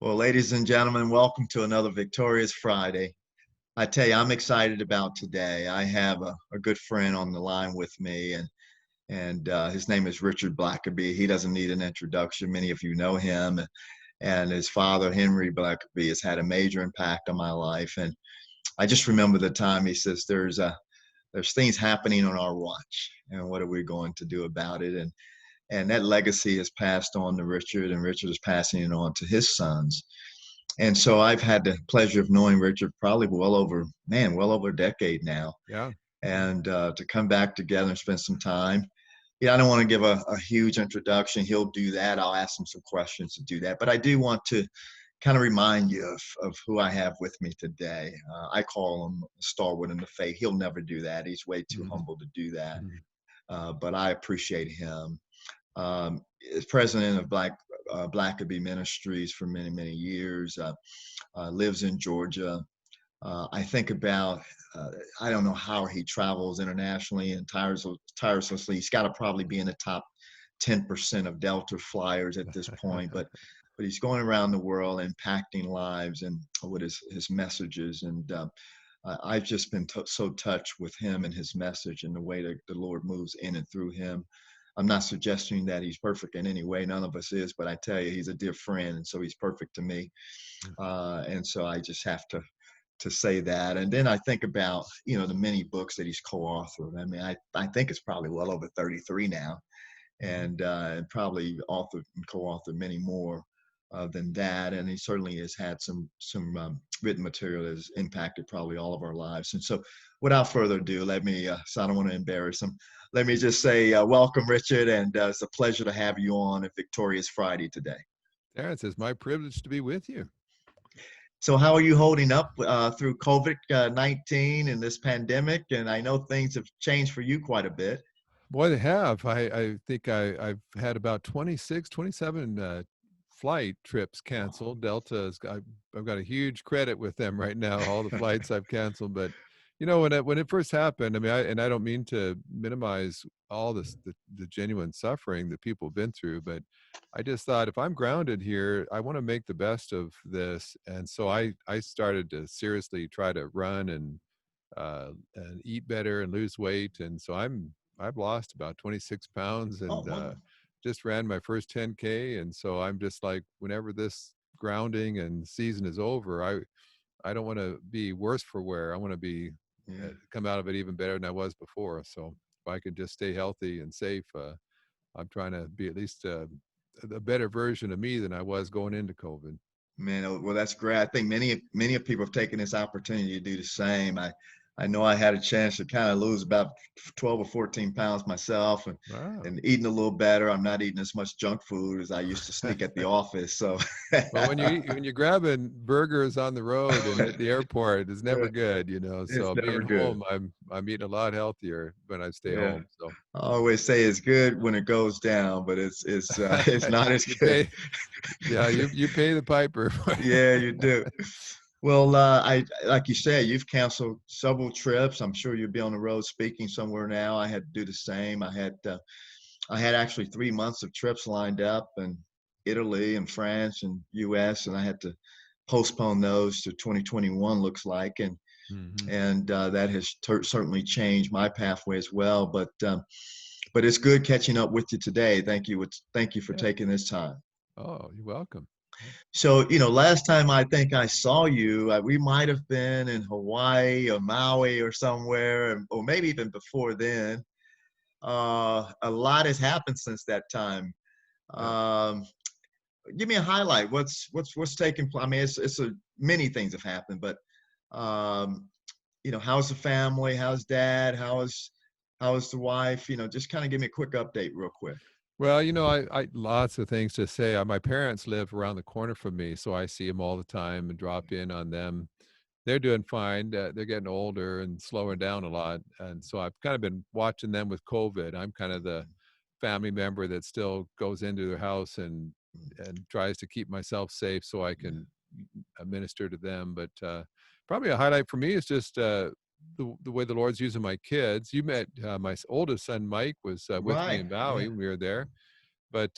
Well, ladies and gentlemen, welcome to another Victorious Friday. I tell you, I'm excited about today. I have a good friend on the line with me, and his name is Richard Blackaby. He doesn't need an introduction. Many of you know him, and his father, Henry Blackaby, has had a major impact on my life. And I just remember the time he says, "There's things happening on our watch, and what are we going to do about it?" And that legacy has passed on to Richard, and Richard is passing it on to his sons. And so I've had the pleasure of knowing Richard probably well over a decade now. Yeah. And to come back together and spend some time. Yeah, I don't want to give a huge introduction. He'll do that. I'll ask him some questions to do that. But I do want to kind of remind you of who I have with me today. I call him a stalwart in the faith. He'll never do that. He's way too Mhm. humble to do that. Mhm. But I appreciate him. Is president of Blackaby Ministries for many, many years. Lives in Georgia. I think about, I don't know how he travels internationally and tirelessly. He's got to probably be in the top 10% of Delta flyers at this point, but he's going around the world impacting lives and with his messages. And I've just been so touched with him and his message and the way that the Lord moves in and through him. I'm not suggesting that he's perfect in any way. None of us is, but I tell you, he's a dear friend, and so he's perfect to me. And so I just have to say that. And then I think about, the many books that he's co-authored. I mean, I think it's probably well over 33 now, Mhm. and probably authored and co-authored many more than that. And he certainly has had some written material that has impacted probably all of our lives. And so, without further ado, so I don't want to embarrass him. Let me just say, welcome, Richard, and it's a pleasure to have you on a Victorious Friday today. Terence, it's my privilege to be with you. So, how are you holding up through COVID-19 and this pandemic? And I know things have changed for you quite a bit. Boy, they have. I think I've had about 26, 27 flight trips Wow. canceled. I've got a huge credit with them right now, all the flights I've canceled. But, when it first happened, I mean, I don't mean to minimize all the genuine suffering that people have been through, but I just thought if I'm grounded here, I want to make the best of this. And so I started to seriously try to run and eat better and lose weight. And so I've lost about 26 pounds Oh, and wonderful. just ran my first 10K. And so I'm just like, whenever this grounding and season is over, I don't want to be worse for wear. I want to be Yeah. come out of it even better than I was before. So if I could just stay healthy and safe, I'm trying to be at least a better version of me than I was going into COVID. Man, well, that's great. I think many of people have taken this opportunity to do the same. I know I had a chance to kind of lose about 12 or 14 pounds myself Wow. and eating a little better. I'm not eating as much junk food as I used to sneak at the office. So Well, when you're grabbing burgers on the road and at the airport, it's never good, it's So never being good. home, I'm eating a lot healthier when I stay Yeah. home. So I always say it's good when it goes down, but it's it's not as you good. pay, yeah, you pay the piper. Yeah, you do. Well, I like you said, you've canceled several trips. I'm sure you'll be on the road speaking somewhere now. I had to do the same. I had actually 3 months of trips lined up in Italy and France and U.S., and I had to postpone those to 2021. Looks like, Hmm. and that has certainly changed my pathway as well. But it's good catching up with you today. Thank you. Thank you for Yeah. taking this time. Oh, you're welcome. Yeah. So, last time I think I saw you, we might have been in Hawaii or Maui or somewhere, or maybe even before then. A lot has happened since that time. Yeah. Um, Give me a highlight. What's taking place? I mean, many things have happened, but um, how's the family? How's dad? How's the wife? Just kind of give me a quick update, real quick. Well, I lots of things to say. My parents live around the corner from me, so I see them all the time and drop in on them. They're doing fine. They're getting older and slowing down a lot, and so I've kind of been watching them with COVID. I'm kind of the family member that still goes into their house and tries to keep myself safe so I can minister to them. But probably a highlight for me is just the way the Lord's using my kids. You met my oldest son Mike was with me Right. in Maui Yeah. when we were there, But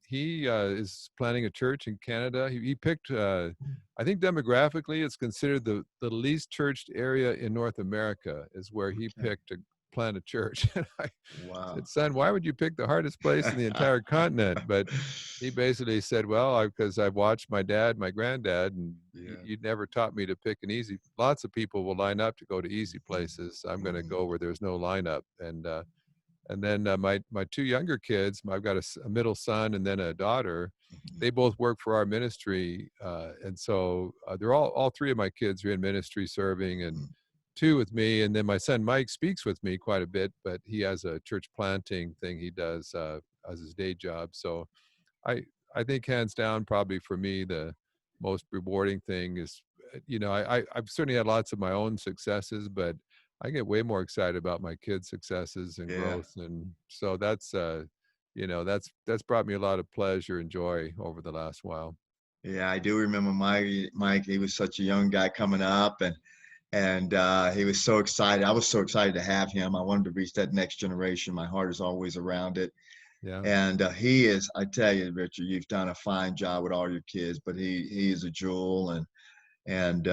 he is planning a church in Canada. He picked, I think demographically, it's considered the least churched area in North America is where he Okay. picked to plant a church. And I Wow. said, son, why would you pick the hardest place in the entire continent? But he basically said, well, because I've watched my dad, my granddad, and Yeah. you never taught me to pick an easy. Lots of people will line up to go to easy places. I'm going to Mhm. go where there's no lineup. And then my two younger kids, I've got a middle son and then a daughter. Mhm. They both work for our ministry, and so they're all three of my kids are in ministry serving, and Mhm. two with me. And then my son Mike speaks with me quite a bit, but he has a church planting thing he does as his day job. So I I think hands down, probably for me, the most rewarding thing is, I've certainly had lots of my own successes, but I get way more excited about my kids' successes and Yeah. growth, and so that's brought me a lot of pleasure and joy over the last while. Yeah, I do remember Mike. He was such a young guy coming up, and he was so excited. I was so excited to have him. I wanted to reach that next generation. My heart is always around it. Yeah. And he is, I tell you, Richard, you've done a fine job with all your kids, but he is a jewel. And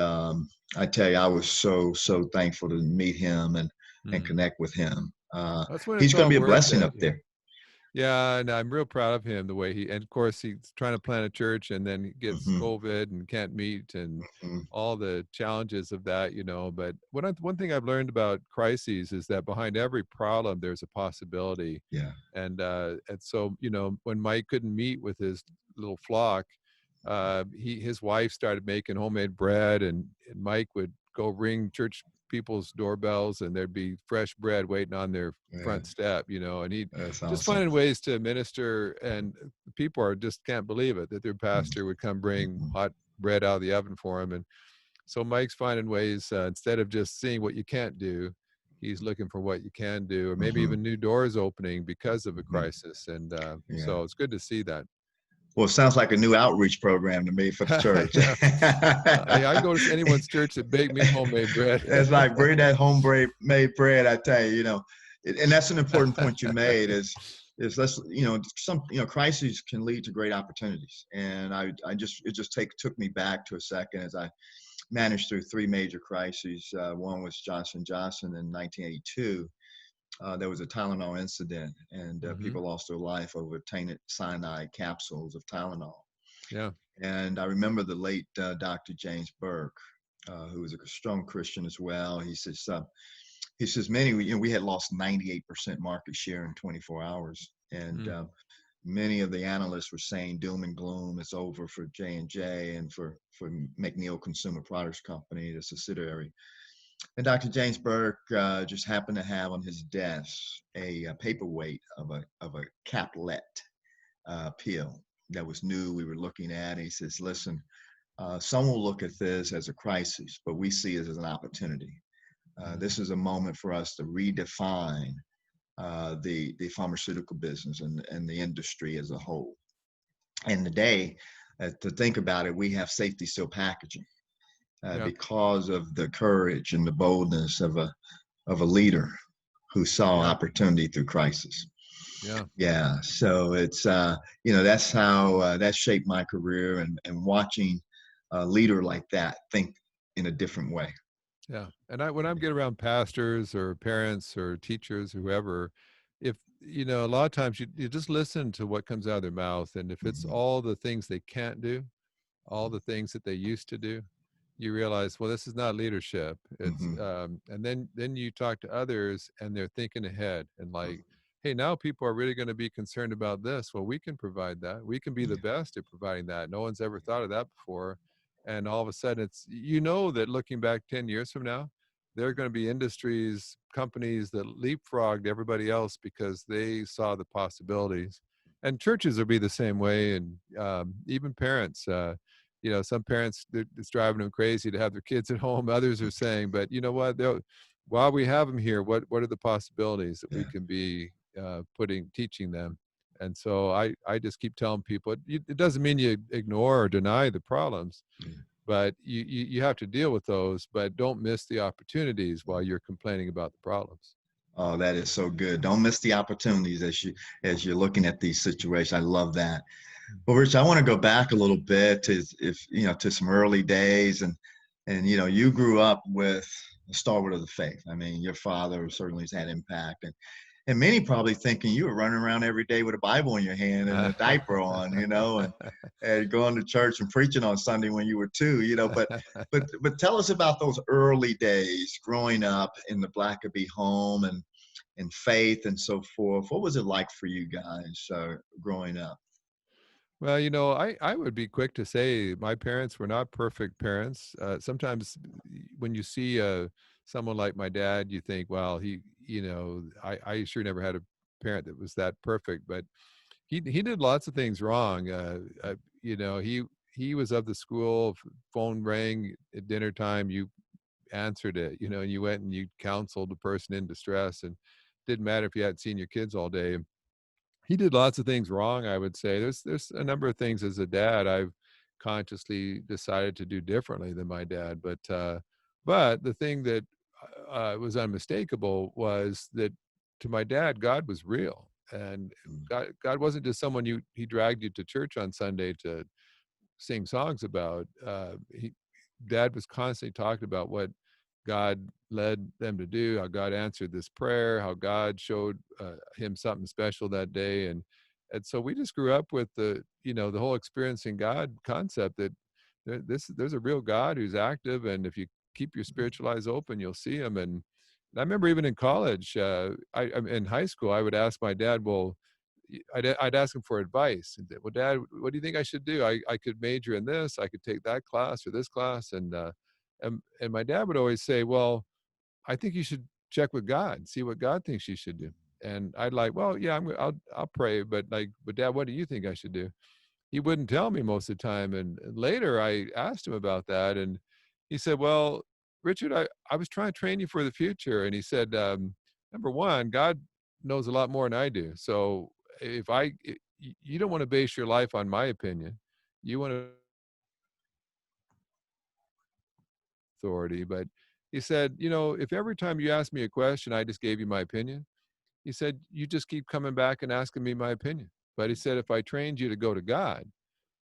I tell you, I was so thankful to meet him and Mm. connect with him. That's when He's it's going all to be a worth blessing it. up Yeah. there. Yeah, and I'm real proud of him the way and of course he's trying to plant a church and then he gets Hmm. COVID and can't meet and Hmm. all the challenges of that, but one thing I've learned about crises is that behind every problem there's a possibility. Yeah. And so, when Mike couldn't meet with his little flock, his wife started making homemade bread, and Mike would go ring church people's doorbells and there'd be fresh bread waiting on their Yeah. front step, and he'd That's just awesome. finding ways to minister, and people are just can't believe it that their pastor would come bring Hmm. hot bread out of the oven for him. And so Mike's finding ways, instead of just seeing what you can't do, he's looking for what you can do, or maybe Hmm. even new doors opening because of a Hmm. crisis. And Yeah. so it's good to see that. Well, it sounds like a new outreach program to me for the church. Yeah. Hey, I go to anyone's church that bake me homemade bread. It's like bring that made bread. I tell you, and that's an important point you made. Is let's some crises can lead to great opportunities, and I just it just took me back to a second as I managed through three major crises. One was Johnson Johnson in 1982. There was a Tylenol incident, and Hmm. people lost their life over tainted cyanide capsules of Tylenol. Yeah. And I remember the late Dr. James Burke, who was a strong Christian as well. He says we had lost 98% market share in 24 hours, and Mm. many of the analysts were saying doom and gloom is over for J&J and for McNeil Consumer Products Company, the subsidiary. And Dr. James Burke just happened to have on his desk a paperweight of a caplet pill that was new. We were looking at. And he says, "Listen, some will look at this as a crisis, but we see it as an opportunity. This Mm. is a moment for us to redefine the pharmaceutical business and the industry as a whole. And today, to think about it, we have safety seal packaging Yeah. because of the courage and the boldness of a leader who saw Yeah. opportunity through crisis. Yeah. Yeah, so it's that's how that shaped my career, and watching a leader like that think in a different way. Yeah. And when I'm getting around pastors or parents or teachers, whoever, if, a lot of times you just listen to what comes out of their mouth. And if it's Hmm. all the things they can't do, all the things that they used to do, you realize, well, this is not leadership. It's Hmm. and then you talk to others and they're thinking ahead and like, hey, now people are really going to be concerned about this. Well, we can provide that. We can be the Yeah, best at providing that. No one's ever thought of that before. And all of a sudden it's that looking back 10 years from now, there are going to be industries, companies that leapfrogged everybody else because they saw the possibilities. And churches will be the same way, and even parents. Some parents, it's driving them crazy to have their kids at home. Others are saying, but you know what? While we have them here, what are the possibilities that we yeah, can be teaching them? And so I just keep telling people, it doesn't mean you ignore or deny the problems, yeah. but you have to deal with those, but don't miss the opportunities while you're complaining about the problems. Oh, that is so good. Don't miss the opportunities as you're looking at these situations. I love that. Well, Rich, I want to go back a little bit to if you know to some early days and you know you grew up with a stalwart of the faith. I mean, your father certainly has had impact, and many probably thinking you were running around every day with a Bible in your hand and a diaper on, you know, and going to church and preaching on Sunday when you were two, you know. But tell us about those early days growing up in the Blackaby home and faith and so forth. What was it like for you guys growing up? Well, you know, I would be quick to say my parents were not perfect parents. Sometimes when you see someone like my dad, you think, well, I sure never had a parent that was that perfect, but he did lots of things wrong. You know, he was of the school. Phone rang at dinner time, you answered it. You know, and you went and you counseled the person in distress, and didn't matter if you hadn't seen your kids all day. He did lots of things wrong, I would say. There's a number of things as a dad I've consciously decided to do differently than my dad, but the thing that was unmistakable was that to my dad, God was real, and Mm, God wasn't just someone he dragged you to church on Sunday to sing songs about. Dad was constantly talking about what God led them to do, how God answered this prayer, how God showed him something special that day, and so we just grew up with the whole experiencing God concept that there's a real God who's active, and if you keep your spiritual eyes open, you'll see him. And I remember even in college, in high school, I would ask my dad, well, I'd ask him for advice. And, well, Dad, what do you think I should do? I could major in this, I could take that class or this class, and my dad would always say, well, I think you should check with God, see what God thinks you should do. And I'd like, well, yeah, I'll pray, but Dad, what do you think I should do? He wouldn't tell me most of the time. And later I asked him about that, and he said, well, Richard, I was trying to train you for the future. And he said, number one, God knows a lot more than I do. So you don't want to base your life on my opinion. You want to authority. But he said, if every time you ask me a question, I just gave you my opinion, he said, you just keep coming back and asking me my opinion. But he said, if I trained you to go to God,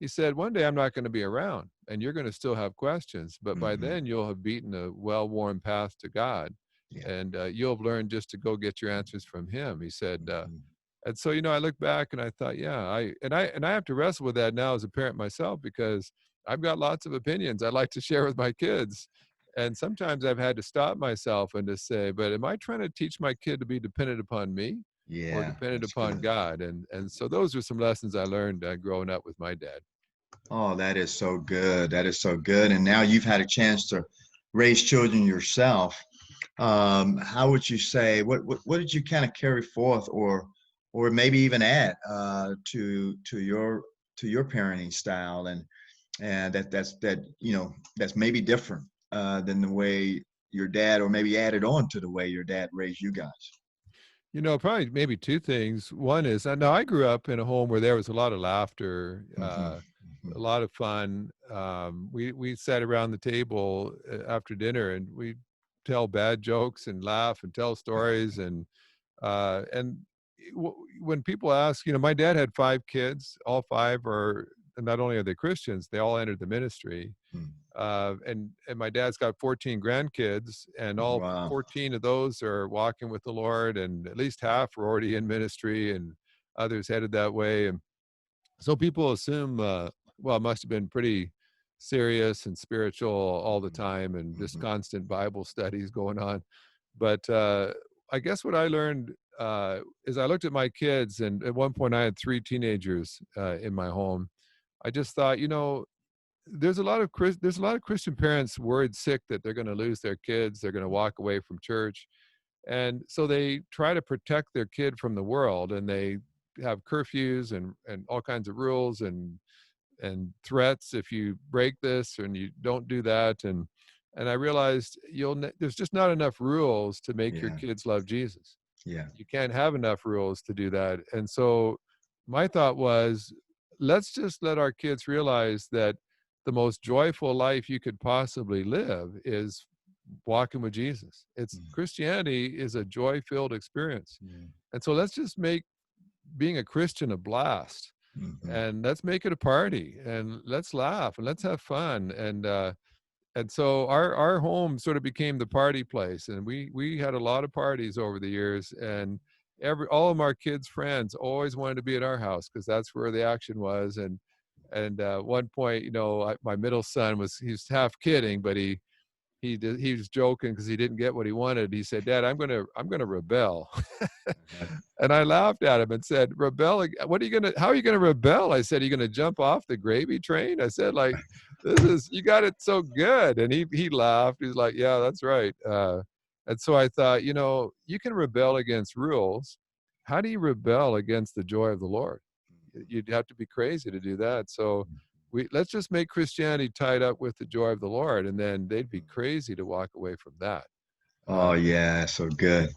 he said, one day I'm not going to be around and you're going to still have questions, but by mm-hmm. then you'll have beaten a well-worn path to God, Yeah. and you'll have learned just to go get your answers from him. He said, Mm-hmm. and so, I look back and I thought, yeah, I have to wrestle with that now as a parent myself, because I've got lots of opinions I'd like to share with my kids. And sometimes I've had to stop myself and to say, but am I trying to teach my kid to be dependent upon me or Yeah, dependent that's upon good. God? And so those are some lessons I learned growing up with my dad. Oh, that is so good. That is so good. And now you've had a chance to raise children yourself. How would you say what did you kind of carry forth or maybe even add to your parenting style and that you know that's maybe different than the way your dad or maybe added on to the way your dad raised you guys. Probably maybe two things. One is, now I grew up in a home where there was a lot of laughter, Hmm. a Hmm. lot of fun. We sat around the table after dinner and we tell bad jokes and laugh and tell stories. And when people ask, my dad had 5 kids. All 5 are, not only are they Christians, they all entered the ministry. And my dad's got 14 grandkids, and all Wow. 14 of those are walking with the Lord, and at least half are already in ministry, and others headed that way. And so people assume, well, it must have been pretty serious and spiritual all the time, and just Hmm. constant Bible studies going on. But I guess what I learned is I looked at my kids, and at one point I had 3 teenagers in my home. I just thought, there's a lot of Christian parents worried sick that they're going to lose their kids, they're going to walk away from church, and so they try to protect their kid from the world, and they have curfews and all kinds of rules and threats if you break this and you don't do that. And I realized there's just not enough rules to make your Yeah. kids love Jesus. Yeah. You can't have enough rules to do that. And so my thought was, let's just let our kids realize that the most joyful life you could possibly live is walking with Jesus. It's Christianity is a joy-filled experience. And so let's just make being a Christian a blast, and let's make it a party, and let's laugh and let's have fun. And so our home sort of became the party place, and we had a lot of parties over the years, and all of our kids' friends always wanted to be at our house because that's where the action was. And one point, my middle son he's half kidding, but he was joking because he didn't get what he wanted. He said, "Dad, I'm gonna rebel." And I laughed at him and said, "Rebel? How are you gonna rebel?" I said, "Are you gonna jump off the gravy train?" I said, like, you got it so good. And he laughed. He's like, "Yeah, that's right." And so I thought, you can rebel against rules. How do you rebel against the joy of the Lord? You'd have to be crazy to do that. So let's just make Christianity tied up with the joy of the Lord, and then they'd be crazy to walk away from that. Oh yeah, so good.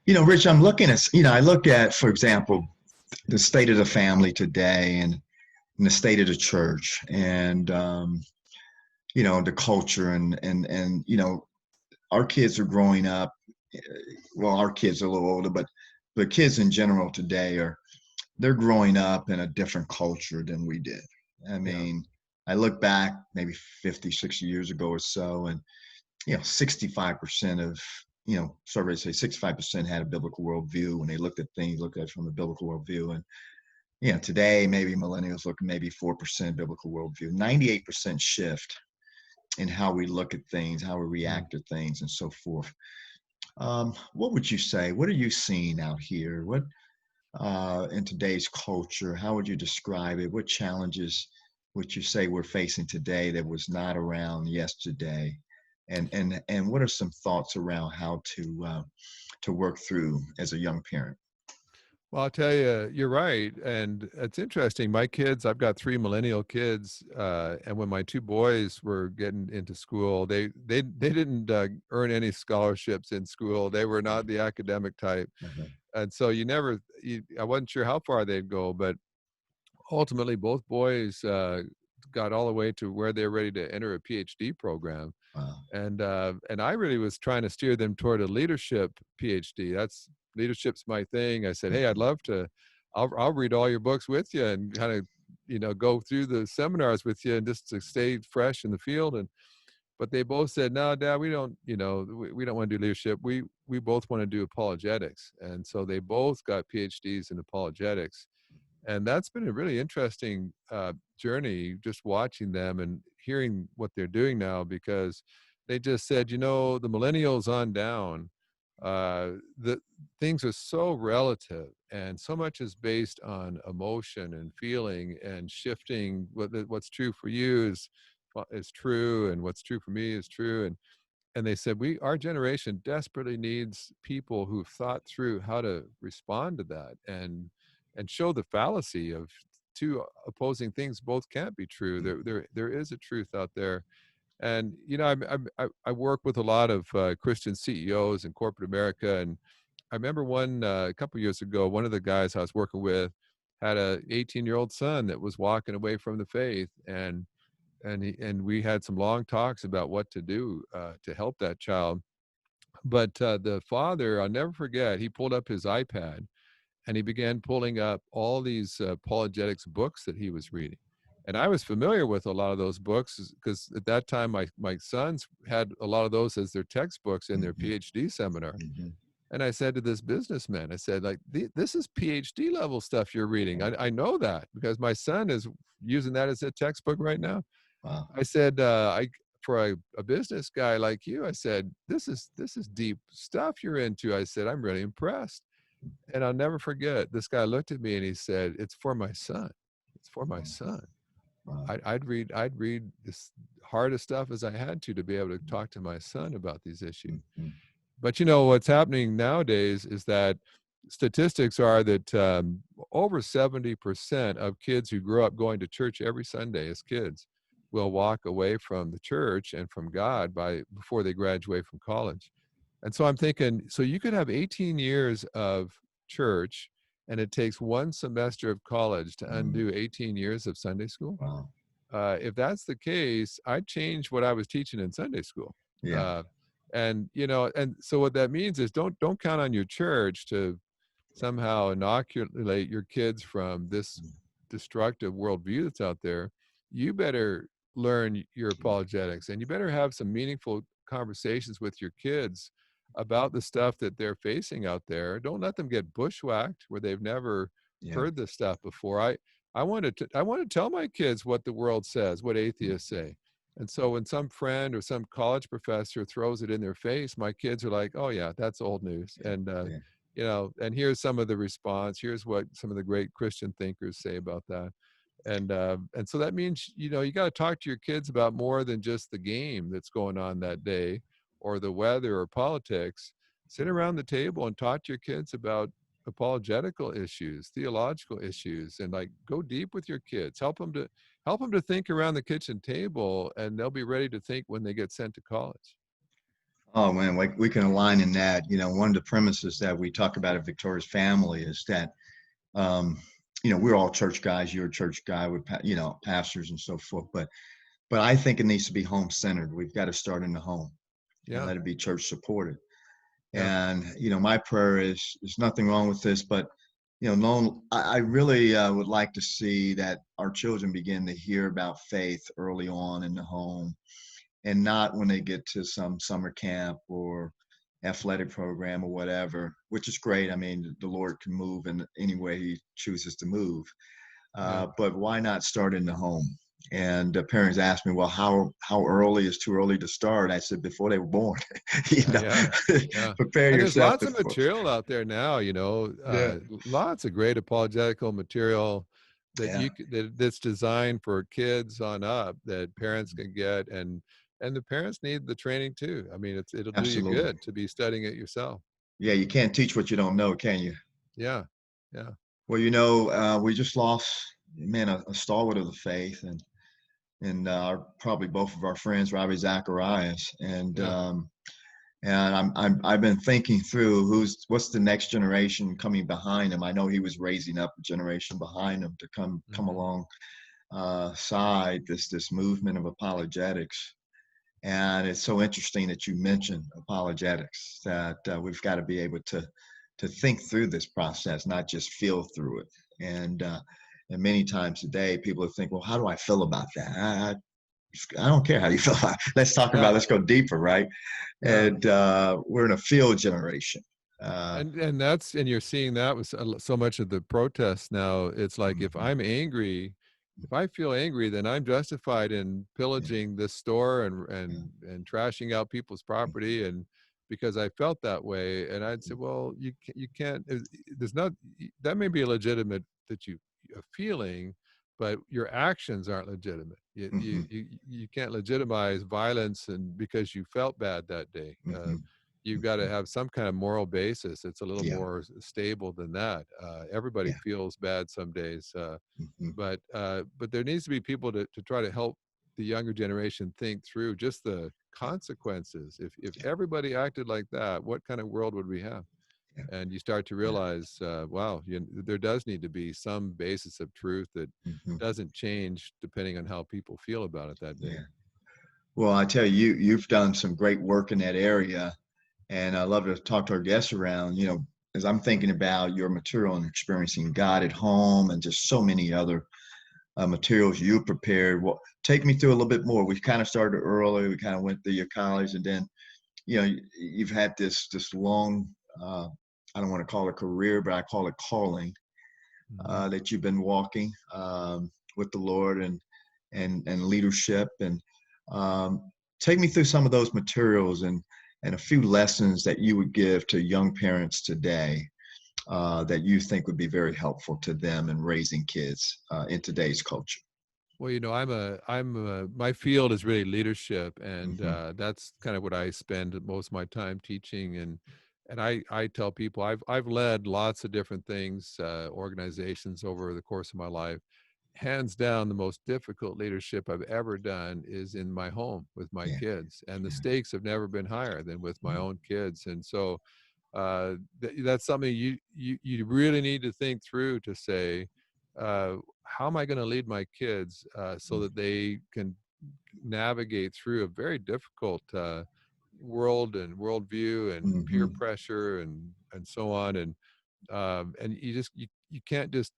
Rich, I'm looking at, I look at, for example, the state of the family today and the state of the church and, the culture and, our kids are growing up. Well, our kids are a little older, but the kids in general today they're growing up in a different culture than we did. I mean, I look back maybe 50, 60 years ago or so, and, 65% of, surveys say 65% had a biblical worldview when they looked at things, looked at it from a biblical worldview. And, today, maybe millennials look maybe 4% biblical worldview, 98% shift in how we look at things, how we react to things, and so forth. What would you say? What are you seeing out here? What in today's culture? How would you describe it? What challenges would you say we're facing today that was not around yesterday? And what are some thoughts around how to work through as a young parent? Well, I'll tell you, you're right. And it's interesting. My kids, I've got 3 millennial kids. And when my 2 boys were getting into school, they didn't earn any scholarships in school. They were not the academic type. And so I wasn't sure how far they'd go, but ultimately both boys got all the way to where they're ready to enter a Ph.D. program. Wow. And I really was trying to steer them toward a leadership PhD. Leadership's my thing. I said, "Hey, I'd love to. I'll read all your books with you and kind of go through the seminars with you and just to stay fresh in the field." But they both said, "No, Dad, we don't. We don't want to do leadership. We both want to do apologetics." And so they both got PhDs in apologetics. And that's been a really interesting journey, just watching them and hearing what they're doing now, because they just said, the millennials on down, the things are so relative, and so much is based on emotion and feeling and shifting. What's true for you is true, and what's true for me is true. And they said, our generation desperately needs people who've thought through how to respond to that and show the fallacy of 2 opposing things both can't be true. There is a truth out there. And, I work with a lot of Christian CEOs in corporate America. And I remember a couple years ago, one of the guys I was working with had a 18-year-old son that was walking away from the faith. And we had some long talks about what to do to help that child. But the father, I'll never forget, he pulled up his iPad and he began pulling up all these apologetics books that he was reading. And I was familiar with a lot of those books because at that time my sons had a lot of those as their textbooks in their PhD seminar. And I said to this businessman, I said, like, this is PhD level stuff you're reading. I know that because my son is using that as a textbook right now. Wow. I said, for a business guy like you, I said, this is deep stuff you're into. I said, I'm really impressed. And I'll never forget, this guy looked at me and he said, "It's for my son. It's for my son." Wow. I'd read this hard as stuff as I had to be able to talk to my son about these issues. But what's happening nowadays is that statistics are that over 70% of kids who grow up going to church every Sunday as kids will walk away from the church and from God before they graduate from college. And so I'm thinking, so you could have 18 years of church and it takes 1 semester of college to undo 18 years of Sunday school. Wow. If that's the case, I'd change what I was teaching in Sunday school. Yeah. And, and so what that means is don't count on your church to somehow inoculate your kids from this destructive worldview that's out there. You better learn your apologetics, and you better have some meaningful conversations with your kids about the stuff that they're facing out there. Don't let them get bushwhacked where they've never Yeah. heard this stuff before. I want to tell my kids what the world says, what atheists say. And so when some friend or some college professor throws it in their face, my kids are like, "Oh yeah, that's old news." Yeah. And Yeah. and here's some of the response. Here's what some of the great Christian thinkers say about that. And so that means, you got to talk to your kids about more than just the game that's going on that day or the weather or politics. Sit around the table and talk to your kids about apologetical issues, theological issues, and like go deep with your kids. Help them to think around the kitchen table, and they'll be ready to think when they get sent to college. Oh man, we can align in that. One of the premises that we talk about at Victoria's Family is that, um, we're all church guys. You're a church guy with, pastors and so forth. But I think it needs to be home centered. We've got to start in the home and Yeah, let it be church supported. yeah, And my prayer is there's nothing wrong with this, but I really would like to see that our children begin to hear about faith early on in the home, and not when they get to some summer camp or athletic program or whatever, which is great. I mean, the Lord can move in any way He chooses to move. yeah, But why not start in the home? And parents ask me, well, how early is too early to start? I said, before they were born. you know, yeah, yeah. prepare And there's yourself lots of before. material out there now, Yeah, lots of great apologetical material that yeah, that's designed for kids on up that parents can get, and the parents need the training too. I mean, it'll do you absolutely. good to be studying it yourself. Yeah, you can't teach what you don't know, can you? Yeah, yeah, Well, we just lost, man, a stalwart of the faith, and probably both of our friends, Robbie Zacharias, yeah, and I've been thinking through what's the next generation coming behind him. I know he was raising up a generation behind him to come hmm, along side this movement of apologetics. And it's so interesting that you mentioned apologetics, that we've got to be able to think through this process, not just feel through it. And many times today, people think, well, how do I feel about that? I don't care how you feel about it. Let's talk yeah, about, let's go deeper, right? yeah. And we're in a field generation. Uh, And you're seeing that with so much of the protests now. It's like mhm, if I feel angry, then I'm justified in yeah, pillaging this store and yeah, and trashing out people's property, and because I felt that way. And I'd say, well, you can't. There's not that may be a legitimate that you a feeling, but your actions aren't legitimate. mhm, You can't legitimize violence and because you felt bad that day. mhm, You've got to mhm, have some kind of moral basis. It's a little yeah, more stable than that. Everybody yeah, feels bad some days, mhm, but there needs to be people to try to help the younger generation think through just the yeah, consequences. If yeah, everybody acted like that, what kind of world would we have? yeah, And you start to yeah, realize, wow, there does need to be some basis of truth that mhm, doesn't change depending on how people feel about it that day. yeah. Well, I tell you, you've done some great work in that area, and I love to talk to our guests around. As I'm thinking about your material and experiencing God at home, and just so many other materials you prepared. Well, take me through a little bit more. We kind of started early. We kind of went through your college, and then you've had this long. I don't want to call it a career, but I call it calling, Hmm. that you've been walking with the Lord, and leadership. And take me through some of those materials, and a few lessons that you would give to young parents today, that you think would be very helpful to them in raising kids in today's culture. Well, my field is really leadership, and Hmm. that's kind of what I spend most of my time teaching. And I tell people I've led lots of different things, organizations over the course of my life. Hands down, the most difficult leadership I've ever done is in my home with my Yeah. kids, and the stakes have never been higher than with my Mm-hmm. own kids. And so that's something you really need to think through to say, how am I going to lead my kids so that they can navigate through a very difficult world and worldview and peer Hmm. pressure and so on. And you can't just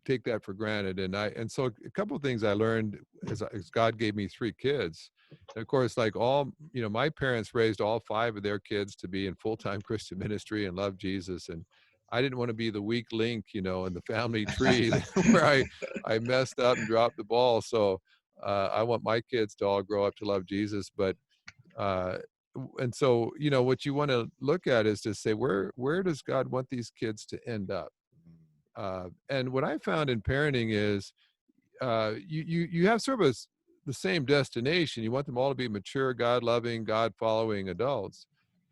take that for granted. And so a couple of things I learned as God gave me 3 kids. And of course, like my parents raised all 5 of their kids to be in full-time Christian ministry and love Jesus. And I didn't want to be the weak link, in the family tree where I messed up and dropped the ball. So I want my kids to all grow up to love Jesus. Uh, and so, what you want to look at is to say, where does God want these kids to end up? And what I found in parenting is you have sort of the same destination. You want them all to be mature, God-loving, God-following adults.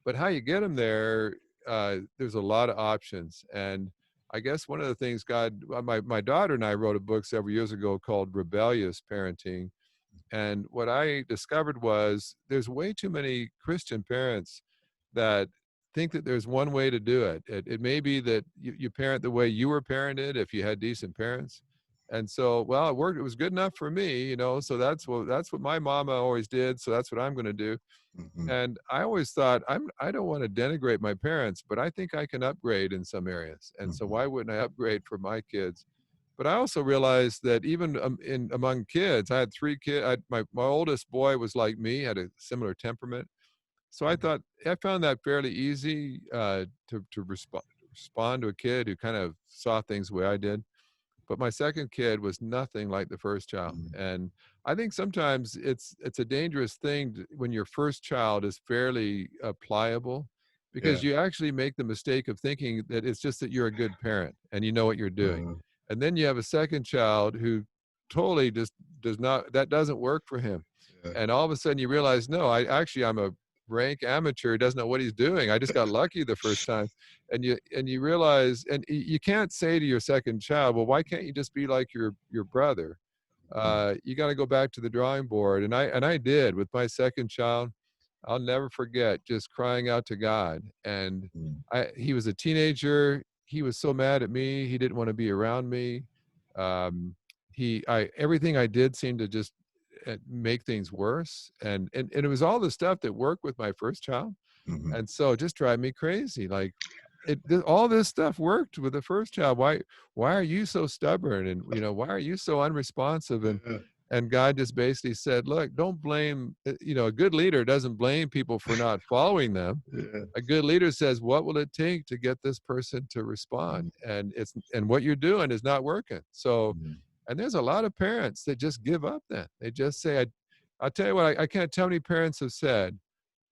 But how you get them there, there's a lot of options. And I guess one of the things my daughter and I wrote a book several years ago called Rebellious Parenting. And what I discovered was there's way too many Christian parents that think that there's one way to do it. It may be that you parent the way you were parented if you had decent parents. And so, well, it worked. It was good enough for me, so that's what my mama always did. So that's what I'm going to do. Hmm. And I always thought I don't want to denigrate my parents, but I think I can upgrade in some areas. And so Hmm. why wouldn't I upgrade for my kids? But I also realized that even among kids, I had 3 kids. My oldest boy was like me, had a similar temperament. So I found that fairly easy to respond to a kid who kind of saw things the way I did. But my second kid was nothing like the first child. Hmm. And I think sometimes it's a dangerous thing when your first child is fairly pliable, Yeah. because you actually make the mistake of thinking that it's just that you're a good parent and you know what you're doing. Uh, And then you have a second child who totally just that doesn't work for him. yeah. And all of a sudden you realize, no, I'm a rank amateur who doesn't know what he's doing. I just got lucky the first time. And you realize, and you can't say to your second child, well, why can't you just be like your brother? Mm. You got to go back to the drawing board. And I did with my second child. I'll never forget just crying out to God. And Mm. he was a teenager. He was so mad at me. He didn't want to be around me. Um, everything I did seemed to just make things worse. And it was all the stuff that worked with my first child. Mhm. And so it just drive me crazy. Like all this stuff worked with the first child. Why are you so stubborn? And why are you so unresponsive? Yeah. And God just basically said, look, don't blame, a good leader doesn't blame people for not following them. Yeah. A good leader says, what will it take to get this person to Mm. respond? And what you're doing is not working. So, Mm. and there's a lot of parents that just give up then. They just say, I'll tell you what, I can't tell how many parents have said,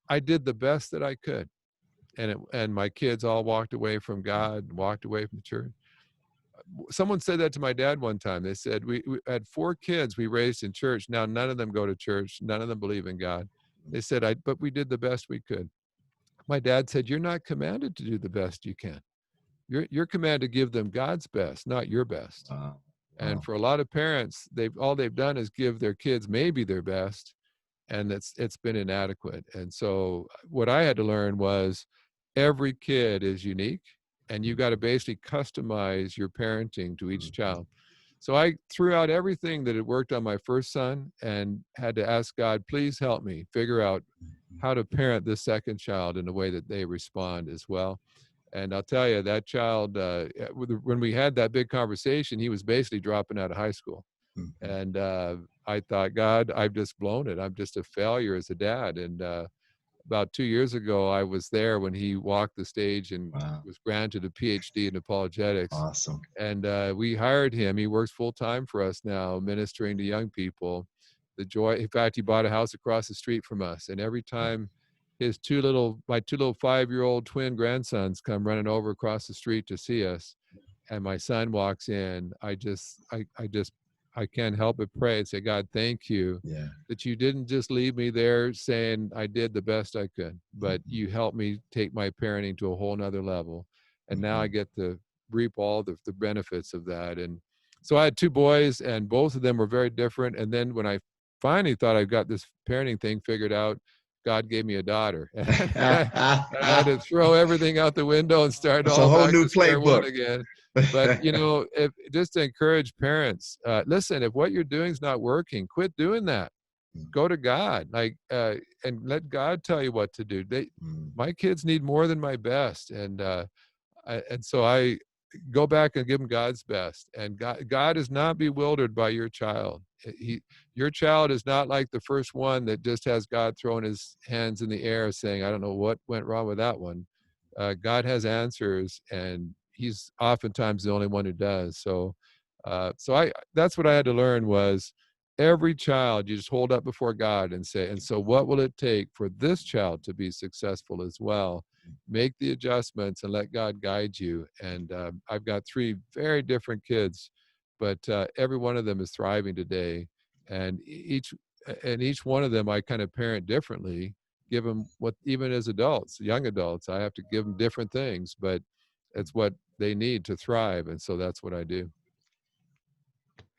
I did the best that I could. And my kids all walked away from God, walked away from the church. Someone said that to my dad one time. They said, we had 4 kids we raised in church. Now, none of them go to church. None of them believe in God. They said, but we did the best we could. My dad said, you're not commanded to do the best you can. You're commanded to give them God's best, not your best. Wow. And Wow. for a lot of parents, all they've done is give their kids maybe their best, and it's been inadequate. And so what I had to learn was every kid is unique, and you got to basically customize your parenting to each Mhm. child. So I threw out everything that had worked on my first son and had to ask God, please help me figure out how to parent this second child in a way that they respond as well. And I'll tell you, that child, when we had that big conversation, he was basically dropping out of high school. Mhm. And I thought, God, I've just blown it. I'm just a failure as a dad. And about 2 years ago, I was there when he walked the stage and Wow. was granted a Ph.D. in apologetics. Awesome. And we hired him. He works full time for us now, ministering to young people. The joy, in fact, he bought a house across the street from us. And every time my 2 little 5-year-old twin grandsons come running over across the street to see us, and my son walks in, I can't help but pray and say, God, thank you Yeah. that you didn't just leave me there saying I did the best I could, but Mhm. you helped me take my parenting to a whole nother level. And now I Mhm. get to reap all the benefits of that. And so I had 2 boys, and both of them were very different. And then when I finally thought I got this parenting thing figured out, God gave me a daughter. And I had to throw everything out the window and start That's a all whole back new to square one playbook. again. But just to encourage parents, listen, if what you're doing is not working, quit doing that. mm, go to God, like, and let God tell you what to do. mm, My kids need more than my best, and so I go back and give them God's best. And God is not bewildered by your child. Your child is not like the first one that just has God throwing his hands in the air saying, I don't know what went wrong with that one. God has answers, and he's oftentimes the only one who does. So that's what I had to learn was every child you just hold up before God and say, and so what will it take for this child to be successful as well? Make the adjustments and let God guide you. And I've got three very different kids, but every one of them is thriving today. And each one of them I kind of parent differently, give them what, even as adults, young adults, I have to give them different things, but it's what they need to thrive. And so that's what I do.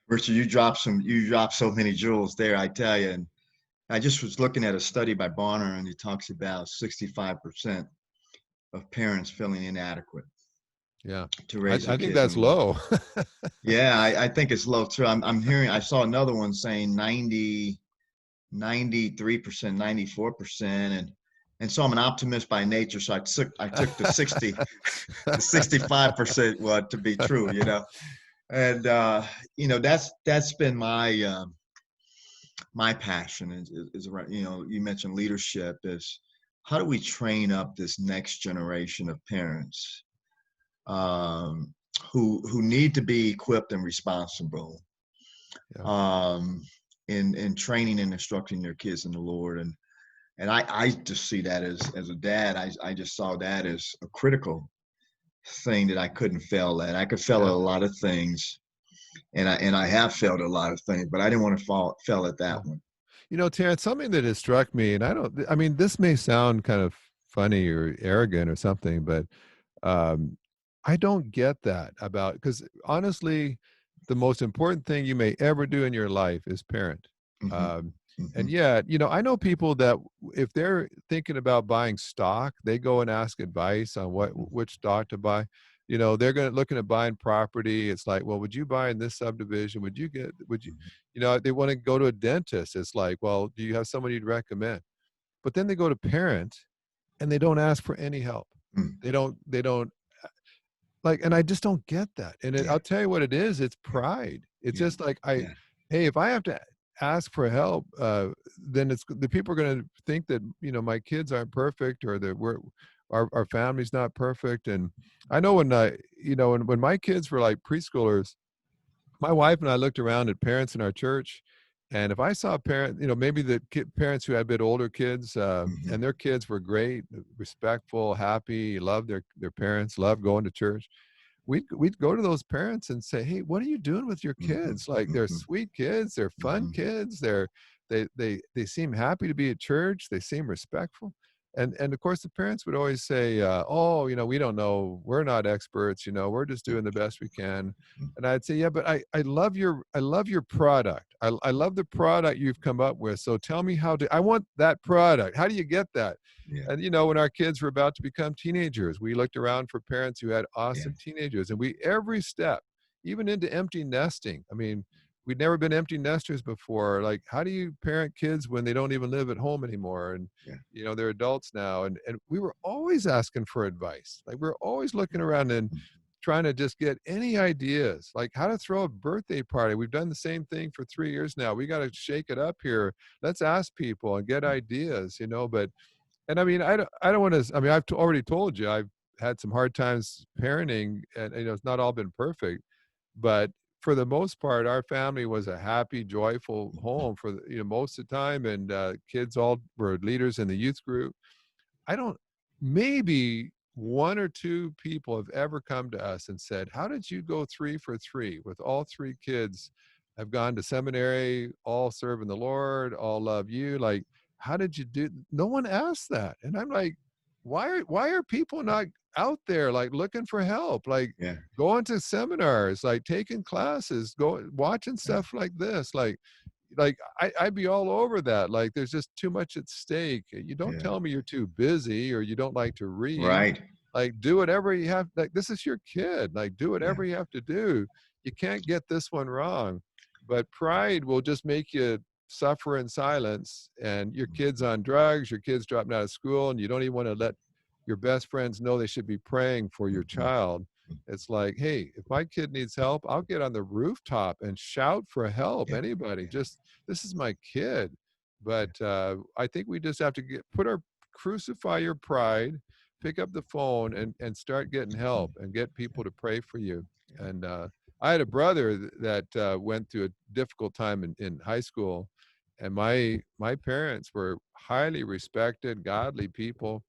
Richard, you dropped so many jewels there, I tell you. And I just was looking at a study by Bonner, and he talks about 65% of parents feeling inadequate Yeah. to I, raise their I think kids that's in the Lord. low. Yeah, I think it's low too. I'm hearing, I saw another one saying 93%, 94%. And so I'm an optimist by nature. So I took the 65% one to be true, you know. And that's been my passion is around, you mentioned leadership is how do we train up this next generation of parents um, who need to be equipped and responsible Yeah. um, in training and instructing their kids in the Lord. And I just see that as a dad, I just saw that as a critical thing that I couldn't fail at. I could fail at Yeah. a lot of things, and I have failed at a lot of things, but I didn't want to fail at Yeah. that one. Terence, something that has struck me, and I mean, this may sound kind of funny or arrogant or something, but um, I don't get that about, because honestly, the most important thing you may ever do in your life is parent. Hmm. Um, and Hmm. yet, I know people that if they're thinking about buying stock, they go and ask advice on which stock to buy. They're looking at buying property. It's like, well, would you buy in this subdivision? Would you, they want to go to a dentist. It's like, well, do you have someone you'd recommend? But then they go to parent and they don't ask for any help. Hmm. They don't like, and I just don't get that. And Yeah, I'll tell you what it is. It's pride. It's yeah, just like, yeah, hey, if I have to ask for help, then the people are going to think that, my kids aren't perfect, or that our family's not perfect. And I know when my kids were like preschoolers, my wife and I looked around at parents in our church, and if I saw a parent, maybe the parents who had a bit older kids, hmm, and their kids were great, respectful, happy, loved their parents, loved going to church, we'd go to those parents and say, "Hey, what are you doing with your hmm, kids? Like, they're hmm, sweet kids, they're fun hmm, kids, they seem happy to be at church, they seem respectful." And of course, the parents would always say, "Oh, we don't know, we're not experts, we're just doing the best we can." And I'd say, "Yeah, but I love your product. I love the product you've come up with. So tell me I want that product. How do you get that?" yeah, And when our kids were about to become teenagers, we looked around for parents who had yeah, awesome teenagers, and every step, even into empty nesting. I mean, we'd never been empty nesters before. Like, how do you parent kids when they don't even live at home anymore? And yeah, they're adults now, and we were always asking for advice. Like, we're always looking around and trying to just get any ideas, like how to throw a birthday party. We've done the same thing for 3 years now. We got to shake it up here. Let's ask people and get ideas, but and I mean, I don't want to. I mean, I've already told you I've had some hard times parenting, and it's not all been perfect, but for the most part, our family was a happy, joyful home for most of the time, and kids all were leaders in the youth group. I don't maybe one or two people have ever come to us and said, "How did you go 3 for 3 with all 3 kids have gone to seminary, all serving the Lord, all love you? Like, how did you do?" No one asked that. And I'm like, why are people not out there, like, looking for help, like yeah, going to seminars, like taking classes, watching yeah, stuff like this, like I'd be all over that. Like, there's just too much at stake. You don't yeah. tell me you're too busy or you don't like to read. Right. Like, do whatever you have. Like, this is your kid. Like, do Yeah, whatever you have to do. You can't get this one wrong. But pride will just make you suffer in silence, and your kid's on drugs, your kid's dropping out of school, and you don't even want to let your best friends know they should be praying for your Mhm. child. It's like, hey, if my kid needs help, I'll get on the rooftop and shout for help. Yeah, Anybody, yeah, just this is my kid. yeah. But I think we just have to crucify your pride, pick up the phone, and start getting Mhm. help and get Yeah, people to pray for you. yeah. And I had a brother that went through a difficult time in high school, and my parents were highly respected, godly people.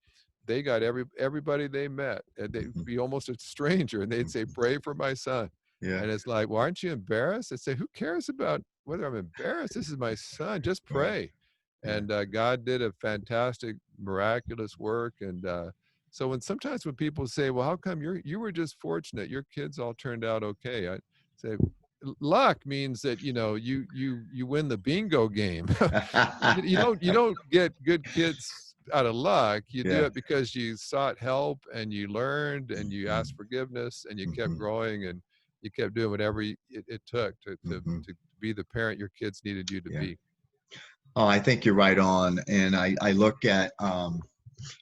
They got everybody they met, and they'd Mhm. be almost a stranger, and they'd say, Mhm. "Pray for my son." Yeah, And it's like, "Well, aren't you embarrassed?" I say, "Who cares about whether I'm embarrassed? This is my son. Just right. pray." Yeah. And God did a fantastic, miraculous work. And so when people say, "Well, how come you were just fortunate? Your kids all turned out okay?" I say, luck means that you win the bingo game. You don't get good kids out of luck. You do Yeah. it because you sought help and you learned and you Mhm. asked forgiveness and you kept Mhm. growing and you kept doing whatever it took to, to Mhm. to be the parent your kids needed you to Yeah. be. Oh, I think you're right on. And I look at,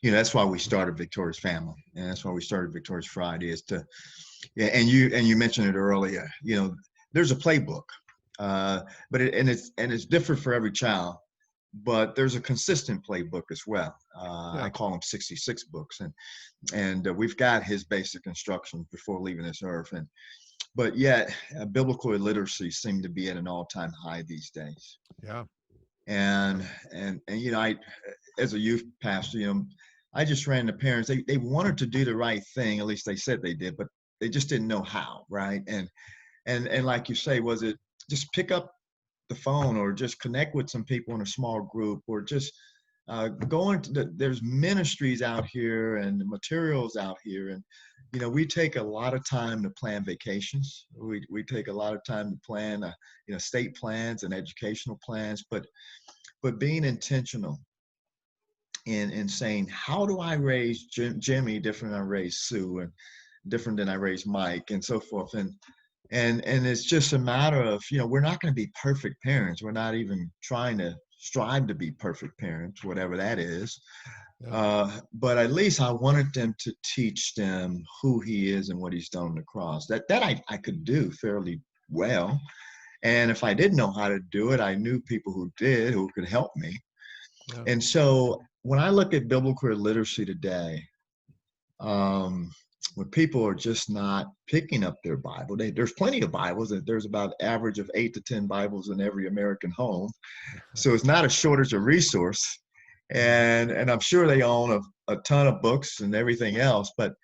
that's why we started Victorious Family, and that's why we started Victorious Friday is to, yeah. And you mentioned it earlier. There's a playbook, but it's different for every child. But there's a consistent playbook as well. I Yeah. call them 66 books, and we've got his basic instructions before leaving this earth. But yet, biblical illiteracy seemed to be at an all-time high these days. Yeah. Yeah. And I, as a youth pastor, I just ran to parents. They wanted to do the right thing, at least they said they did, but they just didn't know how, right? And like you say, was it just pick up the phone or just connect with some people in a small group or just go into there's ministries out here and materials out here. And we take a lot of time to plan vacations. We take a lot of time to plan state plans and educational plans, but being intentional in saying, how do I raise Jimmy different than I raised Sue, and different than I raised Mike, and so forth. And it's just a matter of, we're not going to be perfect parents. We're not even trying to strive to be perfect parents, whatever that is. Yeah. But at least I wanted them to teach them who he is and what he's done on the cross. That I could do fairly well. And if I didn't know how to do it, I knew people who did, who could help me. Yeah. And so when I look at biblical literacy today, um, when people are just not picking up their Bible, there's plenty of Bibles, and there's about an average of 8 to 10 Bibles in every American home. So it's not a shortage of resource, Mhm. and I'm sure they own a ton of books and everything else. But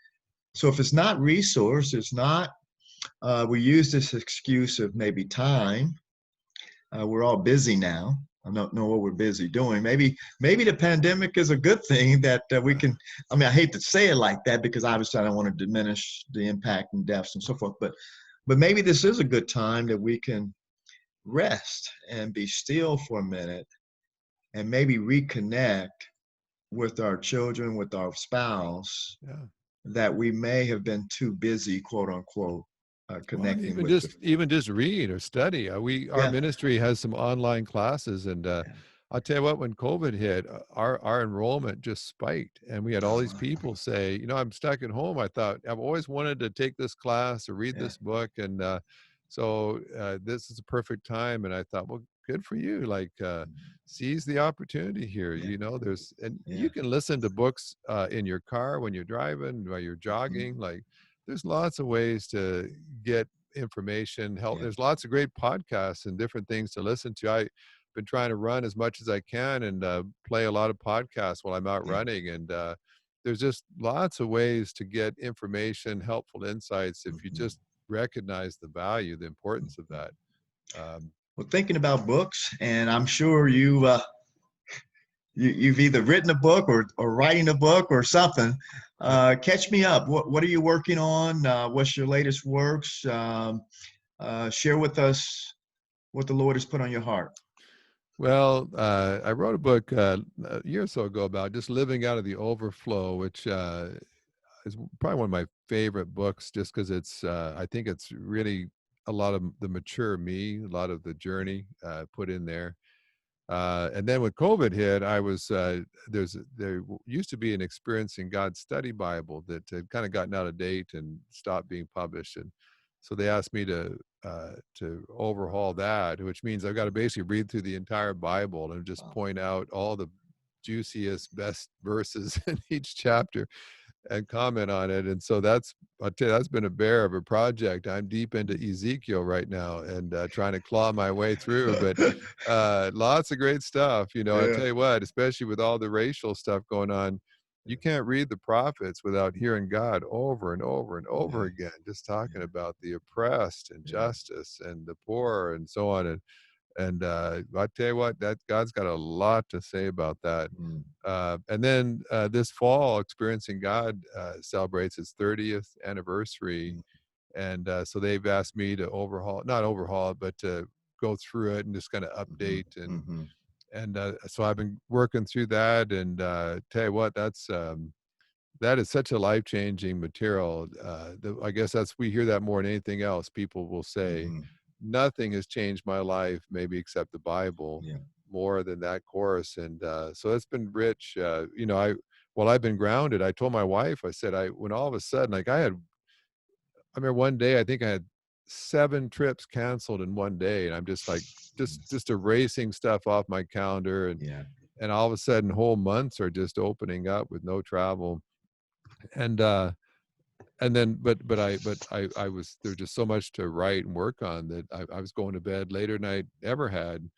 so if it's not resource, it's not. We use this excuse of maybe time. We're all busy now. I don't know what we're busy doing. Maybe the pandemic is a good thing that we can. I mean, I hate to say it like that because obviously I don't want to diminish the impact and deaths and so forth. But maybe this is a good time that we can rest and be still for a minute and maybe reconnect with our children, with our spouse, Yeah. that we may have been too busy, quote unquote, Well, connecting even with just even just read or study. Our yeah, ministry has some online classes, and yeah. I'll tell you what, when COVID hit, our enrollment just spiked, and we had all these people say, "I'm stuck at home. I thought I've always wanted to take this class or read Yeah. this book, and so this is a perfect time." And I thought, well, good for you. Like, seize the opportunity here. Yeah. And Yeah. you can listen to books in your car when you're driving, while you're Mhm. jogging. Like, there's lots of ways to get information, help. Yeah. There's lots of great podcasts and different things to listen to. I've been trying to run as much as I can and play a lot of podcasts while I'm out Yeah. running. And there's just lots of ways to get information, helpful insights if you Mhm. just recognize the value, the importance of Mhm. that. Um, Well, thinking about books, and I'm sure you've either written a book or writing a book or something. yeah. Catch me up. What are you working on? What's your latest works? Share with us what the Lord has put on your heart. Well, I wrote a book a year or so ago about just living out of the overflow, which is probably one of my favorite books just because I think it's really a lot of the mature me, a lot of the journey put in there. And then when COVID hit, I was there used to be an Experiencing God study Bible that had kind of gotten out of date and stopped being published, and so they asked me to overhaul that, which means I've got to basically read through the entire Bible and just Wow. point out all the juiciest, best verses in each chapter and comment on it. And so I'll tell you, that's been a bear of a project. I'm deep into Ezekiel right now and trying to claw my way through, but lots of great stuff. I Yeah. tell you what, especially with all the racial stuff going on, you can't read the prophets without hearing God over and over and over Yeah. again, just talking Yeah. about the oppressed and Yeah. justice and the poor and so on. And I tell you what, that God's got a lot to say about that. Mm, And then this fall, Experiencing God celebrates its 30th anniversary. mm, And so they've asked me to not overhaul it, but to go through it and just kind of mhm, update. mhm, And so I've been working through that. And tell you what, that is such a life-changing material. I guess we hear that more than anything else. People will say, mhm. nothing has changed my life, maybe except the Bible, Yeah. more than that course. And so it's been rich. While I've been grounded, I told my wife, I said, when all of a sudden, like I remember one day, I think I had 7 trips canceled in one day. And I'm just like, just erasing stuff off my calendar. Yeah. And all of a sudden, whole months are just opening up with no travel. And then I was there's just so much to write and work on that I was going to bed later than I ever had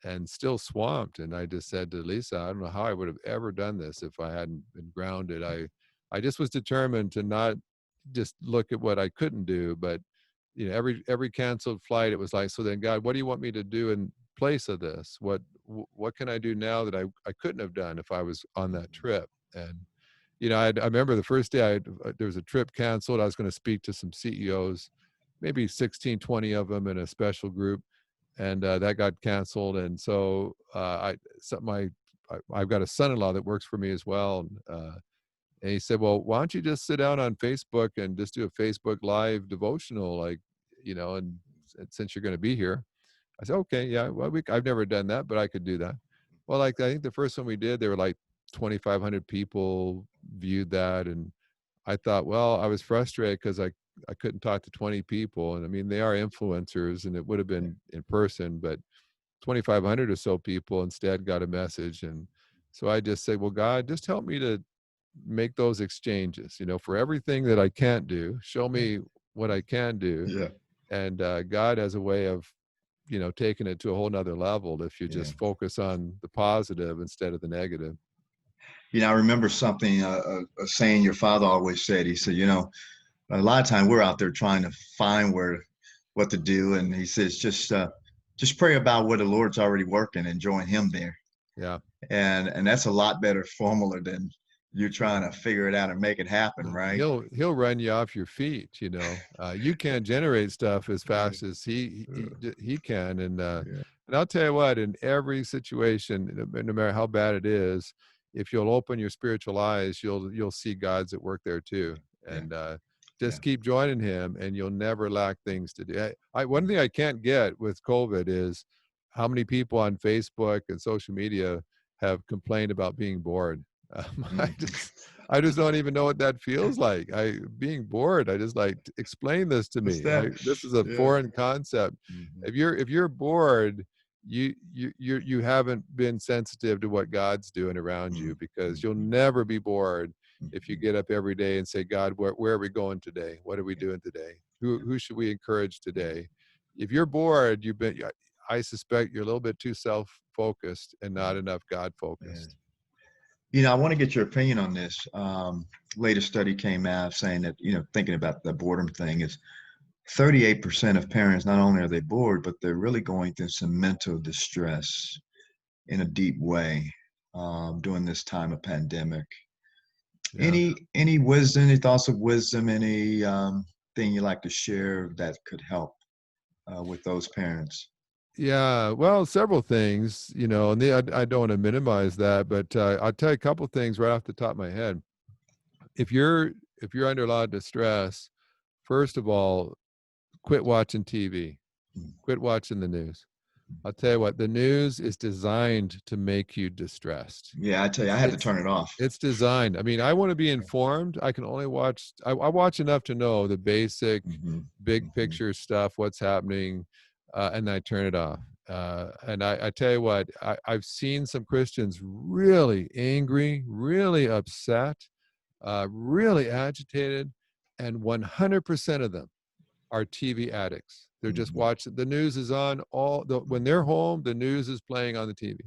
and still swamped. And I just said to Lisa, I don't know how I would have ever done this if I hadn't been grounded. I just was determined to not just look at what I couldn't do, but every canceled flight, it was like, so then God, what do you want me to do in place of this? What can I do now that I couldn't have done if I was on that Mhm. trip? And I remember the first day there was a trip canceled. I was going to speak to some CEOs, maybe 16, 20 of them in a special group, and that got canceled. And so I've got a son-in-law that works for me as well, and he said, "Well, why don't you just sit down on Facebook and just do a Facebook Live devotional, like, and since you're going to be here." I said, "Okay, yeah. Well, I've never done that, but I could do that." Well, like I think the first one we did, there were like 2,500 people viewed that, and I thought, well, I was frustrated because I couldn't talk to 20 people, and I mean they are influencers, and it would have Yeah. been in person, but 2,500 or so people instead got a message. And so I just said, well, God, just help me to make those exchanges, for everything that I can't do, show Yeah. me what I can do. Yeah. And God has a way of taking it to a whole nother level if you Yeah. just focus on the positive instead of the negative. I remember something, a saying your father always said. He said, a lot of time we're out there trying to find what to do. And he says, just pray about where the Lord's already working and join him there. Yeah. And that's a lot better formula than you trying to figure it out and make it happen. Right. He'll run you off your feet. You can't generate stuff as Yeah. fast as he can. And Yeah. and I'll tell you what, in every situation, no matter how bad it is, if you'll open your spiritual eyes, you'll see God's at work there too. Yeah. And Yeah. just keep joining him, and you'll never lack things to do. One thing I can't get with COVID is how many people on Facebook and social media have complained about being bored. I Mhm. just don't even know what that feels like. Being bored. I just like, explain this to What's me. that? This is a Yeah. foreign concept. Mhm. If you're bored, you haven't been sensitive to what God's doing around you, Mhm. because you'll Mhm. never be bored if you Mhm. get up every day and say, God, where are we going today? What are we doing today? Who should we encourage Yeah. today? If you're bored, I suspect you're a little bit too self-focused and Yeah. not enough God Yeah. focused. I want to get your opinion on this. Latest study came out saying that, thinking about the boredom thing is 38% of parents, not only are they bored, but they're really going through some mental distress in a deep way during this time of pandemic. Yeah. Any wisdom, any thoughts of wisdom, any thing you like to share that could help with those parents? Yeah, well, several things, and I don't want to minimize that, but I'll tell you a couple things right off the top of my head. If you're under a lot of distress, first of all, quit watching TV, Mm, quit watching the news. I'll tell you what, the news is designed to make you distressed. Yeah, I tell you, I It's had to it's turn it off. it's designed. I mean, I want to be informed. I can only watch. I watch enough to know the basic, Hmm. big Hmm. picture stuff, what's happening, and I turn it off. And I tell you what, I've seen some Christians really angry, really upset, really agitated, and 100% of them are TV addicts. They're just Hmm. watching. The news is on when they're home, the news is playing on the TV.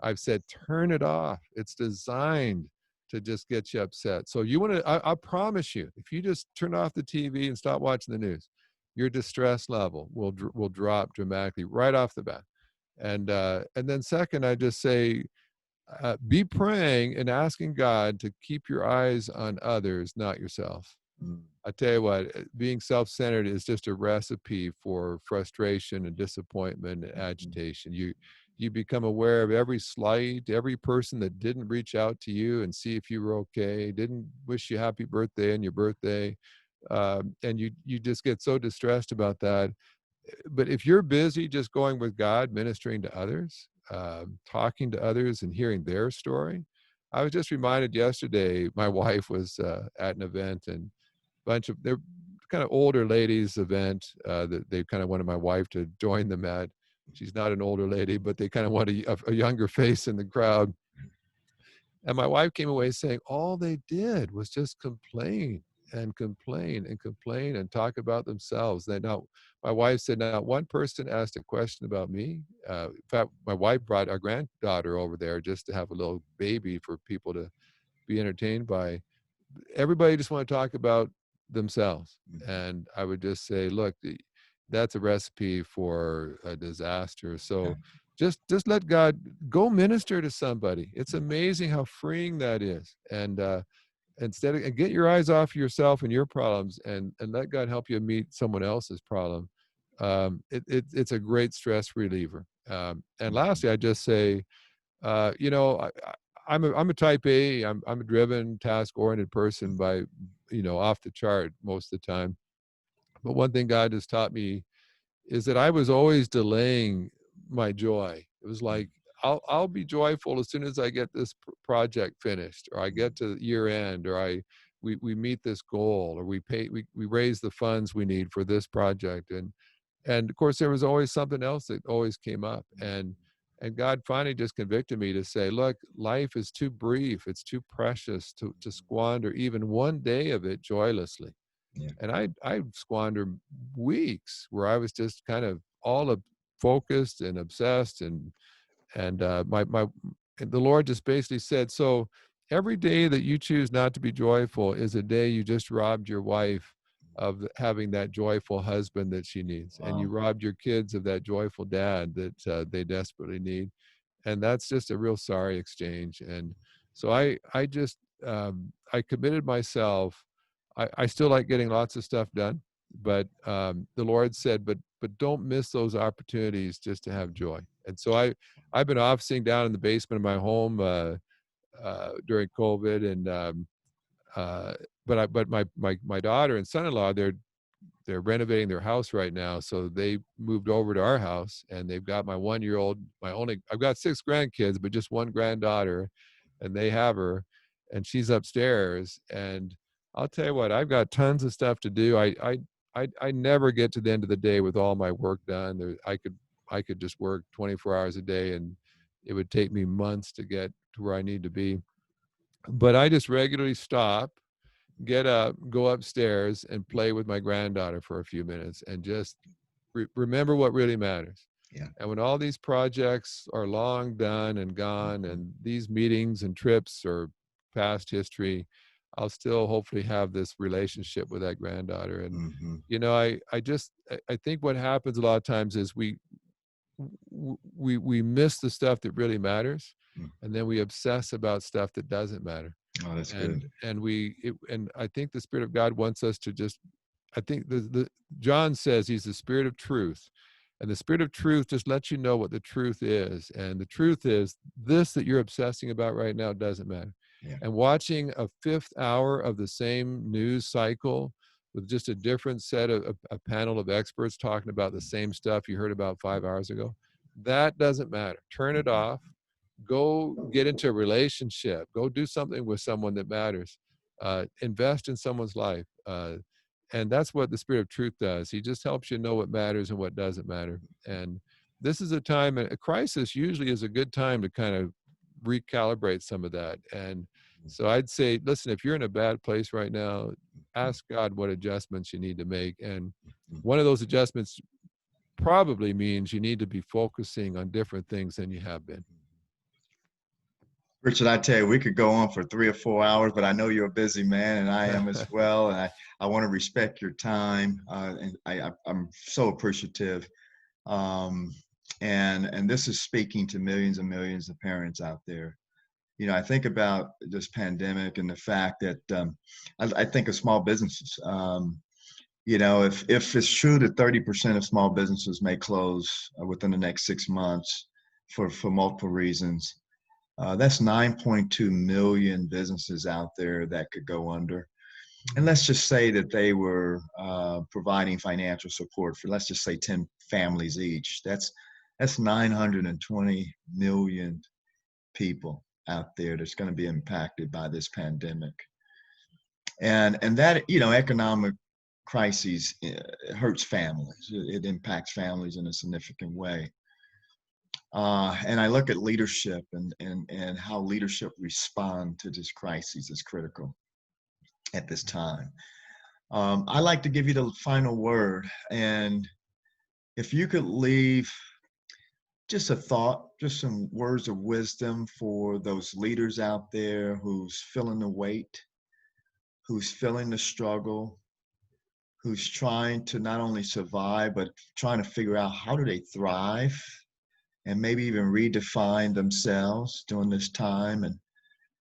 I've said, turn it off. It's designed to just get you upset. So you want to, I promise you, if you just turn off the TV and stop watching the news, your distress level will drop dramatically right off the bat. And then second, I just say, be praying and asking God to keep your eyes on others, not yourself. Hmm. I tell you what, being self-centered is just a recipe for frustration and disappointment and Hmm. agitation. You become aware of every slight, every person that didn't reach out to you and see if you were okay, didn't wish you happy birthday on your birthday, and you just get so distressed about that. But if you're busy just going with God, ministering to others, talking to others, and hearing their story, I was just reminded yesterday. My wife was at an event and bunch of they're kind of older ladies event that they kind of wanted my wife to join them at. She's not an older lady, but they kind of want a younger face in the crowd. And my wife came away saying all they did was just complain and complain and complain and talk about themselves. They now, my wife said, not one person asked a question about me. In fact, my wife brought our granddaughter over there just to have a little baby for people to be entertained by. Everybody just want to talk about themselves. Hmm. And I would just say, look, that's a recipe for a disaster. Yeah. So just let God go minister to somebody. It's amazing how freeing that is. And instead of and get your eyes off yourself and your problems and let God help you meet someone else's problem. It's a great stress reliever. And Hmm. lastly, I just say, you know, I'm a type A. I'm a driven, task-oriented person by, off the chart most of the time. But one thing God has taught me is that I was always delaying my joy. It was like I'll be joyful as soon as I get this project finished, or I get to year end, or we meet this goal, or we raise the funds we need for this project, and of course there was always something else that always came up, and God finally just convicted me to say, look, life is too brief, it's too precious to squander even one day of it joylessly. Yeah. And I squandered weeks where I was just kind of all of focused and obsessed, and my and the Lord just basically said, so every day that you choose not to be joyful is a day you just robbed your wife of having that joyful husband that she needs, and you Wow. robbed your kids of that joyful dad that they desperately need. And that's just a real sorry exchange. And so I just I committed myself. I still like getting lots of stuff done, but the Lord said, but don't miss those opportunities just to have joy. And so I've been officing down in the basement of my home during COVID, and but my daughter and son-in-law, they're renovating their house right now, so they moved over to our house, and they've got my 1-year-old, I've got 6 grandkids, but just 1 granddaughter, and they have her, and she's upstairs. And I'll tell you what, I've got tons of stuff to do. I never get to the end of the day with all my work done. I could just work 24 hours a day, and it would take me months to get to where I need to be. But I just regularly stop, get up, go upstairs, and play with my granddaughter for a few minutes, and just remember what really matters. Yeah. And when all these projects are long done and gone, Hmm. and these meetings and trips are past history, I'll still hopefully have this relationship with that granddaughter. And Hmm. I think what happens a lot of times is we miss the stuff that really matters, and then we obsess about stuff that doesn't matter. Oh, that's and good. and I think the Spirit of God wants us to just, I think the John says he's the Spirit of truth, and the Spirit of truth just lets you know what the truth is. And the truth is this, that you're obsessing about right now doesn't matter. Yeah. And watching a fifth hour of the same news cycle with just a different set of a panel of experts talking about the same stuff you heard about 5 hours ago That doesn't matter. Turn it off. Go get into a relationship. Go do something with someone that matters. Invest in someone's life. And that's what the Spirit of Truth does. He just helps you know what matters and what doesn't matter. And this is a time, a crisis usually is a good time to kind of recalibrate some of that. And so I'd say, listen, if you're in a bad place right now, ask God what adjustments you need to make. And one of those adjustments probably means you need to be focusing on different things than you have been. Richard, I tell you, we could go on for 3 or 4 hours, but I know you're a busy man, and I am as well. And I want to respect your time, and I'm so appreciative. Um, and this is speaking to millions and millions of parents out there. I think about this pandemic and the fact that I think of small businesses. If it's true that 30% of small businesses may close within the next 6 months for multiple reasons, that's 9.2 million businesses out there that could go under. And let's just say that they were providing financial support for, let's just say, 10 families each. That's 920 million people out there that's going to be impacted by this pandemic. And that, economic crises hurts families. It impacts families in a significant way. And I look at leadership and how leadership respond to this crisis is critical at this time. I like to give you the final word. And if you could leave just a thought, just some words of wisdom for those leaders out there who's feeling the weight, who's feeling the struggle, who's trying to not only survive, but trying to figure out how do they thrive and maybe even redefine themselves during this time.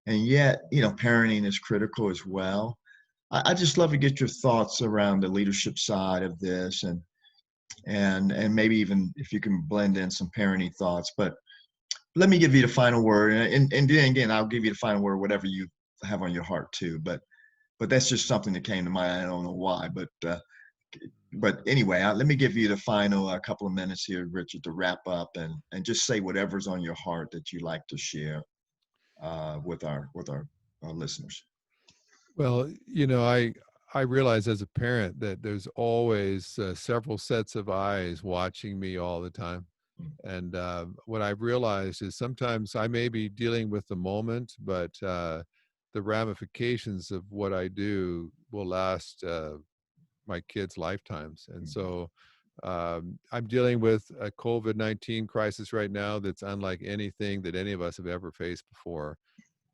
And yet, parenting is critical as well. I just love to get your thoughts around the leadership side of this, and maybe even if you can blend in some parenting thoughts. But let me give you the final word, and then again, I'll give you the final word, whatever you have on your heart too. But that's just something that came to mind. I don't know why, but anyway, let me give you the final couple of minutes here, Richard, to wrap up and just say whatever's on your heart that you like to share with our listeners. Well, I realize as a parent that there's always several sets of eyes watching me all the time. And what I've realized is sometimes I may be dealing with the moment, but the ramifications of what I do will last my kids' lifetimes. And so I'm dealing with a COVID-19 crisis right now that's unlike anything that any of us have ever faced before.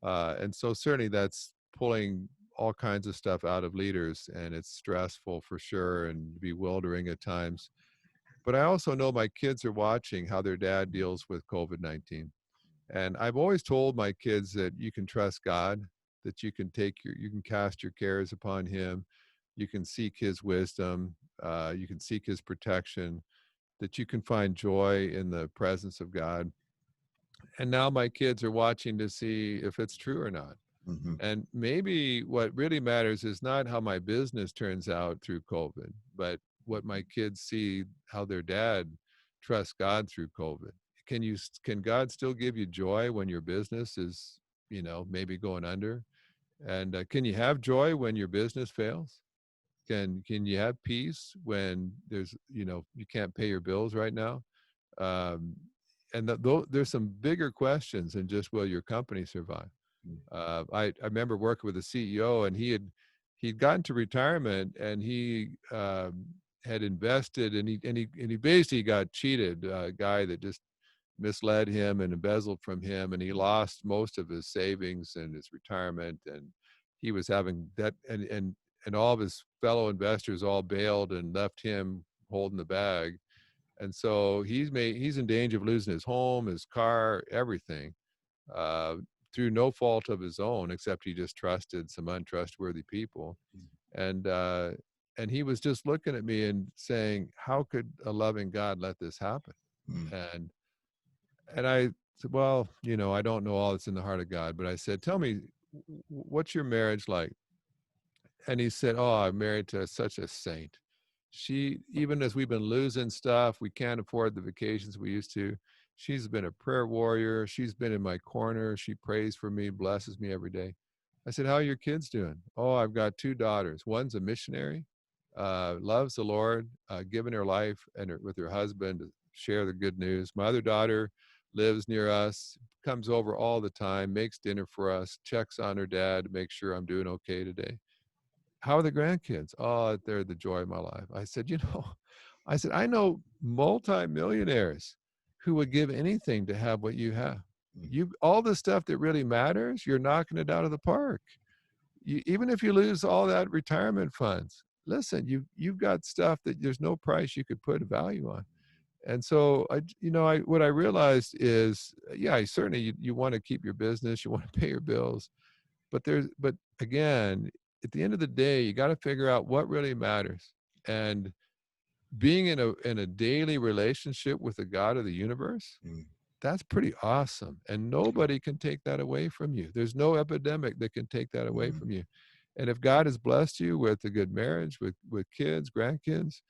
And so certainly that's pulling all kinds of stuff out of leaders, and it's stressful for sure and bewildering at times. But I also know my kids are watching how their dad deals with COVID-19. And I've always told my kids that you can trust God, that you can cast your cares upon him. You can seek his wisdom. You can seek his protection, that you can find joy in the presence of God. And now my kids are watching to see if it's true or not. Mm-hmm. And maybe what really matters is not how my business turns out through COVID, but what my kids see, how their dad trusts God through COVID. Can God still give you joy when your business is, maybe going under? And can you have joy when your business fails? Can you have peace when you can't pay your bills right now? Um, and there's some bigger questions than just will your company survive. I remember working with a CEO, and he'd gotten to retirement, and he had invested, and he basically got cheated. A guy that just misled him and embezzled from him, and he lost most of his savings and his retirement, and he was having debt, and all of his fellow investors all bailed and left him holding the bag. And so he's in danger of losing his home, his car, everything, uh, through no fault of his own, except he just trusted some untrustworthy people. And he was just looking at me and saying, how could a loving God let this happen? And I said, well, I don't know all that's in the heart of God, but I said, tell me, what's your marriage like? And he said, oh, I'm married to such a saint. She, even as we've been losing stuff, we can't afford the vacations we used to. She's been a prayer warrior. She's been in my corner. She prays for me, blesses me every day. I said, how are your kids doing? Oh, I've got 2 daughters. One's a missionary, loves the Lord, given her life with her husband to share the good news. My other daughter lives near us, comes over all the time, makes dinner for us, checks on her dad to make sure I'm doing okay today. How are the grandkids? Oh, they're the joy of my life. I said, I know multimillionaires who would give anything to have what you have. All the stuff that really matters, you're knocking it out of the park. Even if you lose all that retirement funds, listen, you've got stuff that there's no price you could put a value on. And so what I realized is, yeah, certainly you want to keep your business, you want to pay your bills, but again, at the end of the day, you got to figure out what really matters. And being in a daily relationship with the God of the universe, that's pretty awesome. And nobody can take that away from you. There's no epidemic that can take that away from you. And if God has blessed you with a good marriage, with kids, grandkids,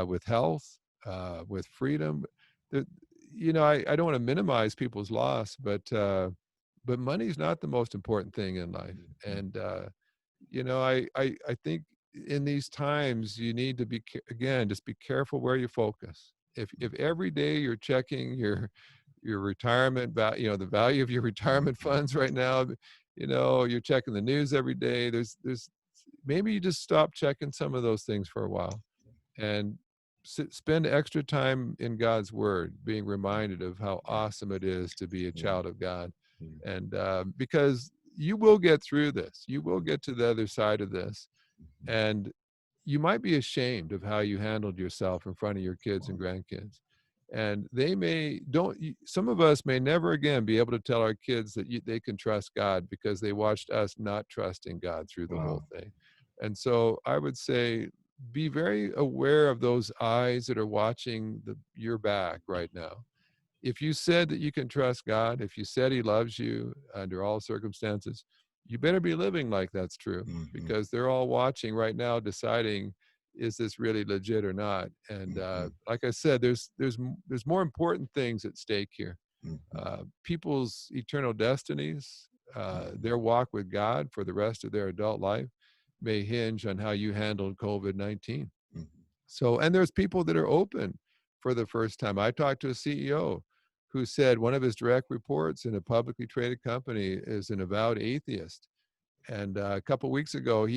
with health, with freedom, I don't want to minimize people's loss, but money's not the most important thing in life. And I think in these times you need to just be careful where you focus. If every day you're checking your retirement value, the value of your retirement funds right now, you're checking the news every day, there's maybe you just stop checking some of those things for a while and spend extra time in God's word, being reminded of how awesome it is to be a child of God. And because you will get through this, you will get to the other side of this, and you might be ashamed of how you handled yourself in front of your kids and grandkids. And some of us may never again be able to tell our kids that they can trust God because they watched us not trusting God through the whole thing. And so I would say, be very aware of those eyes that are watching your back right now. If you said that you can trust God, if you said he loves you under all circumstances, you better be living like that's true, because they're all watching right now, deciding, is this really legit or not? And like I said, there's more important things at stake here. People's eternal destinies, their walk with God for the rest of their adult life may hinge on how you handled COVID-19. So, and there's people that are open for the first time. I talked to a CEO who said one of his direct reports in a publicly traded company is an avowed atheist. And a couple of weeks ago,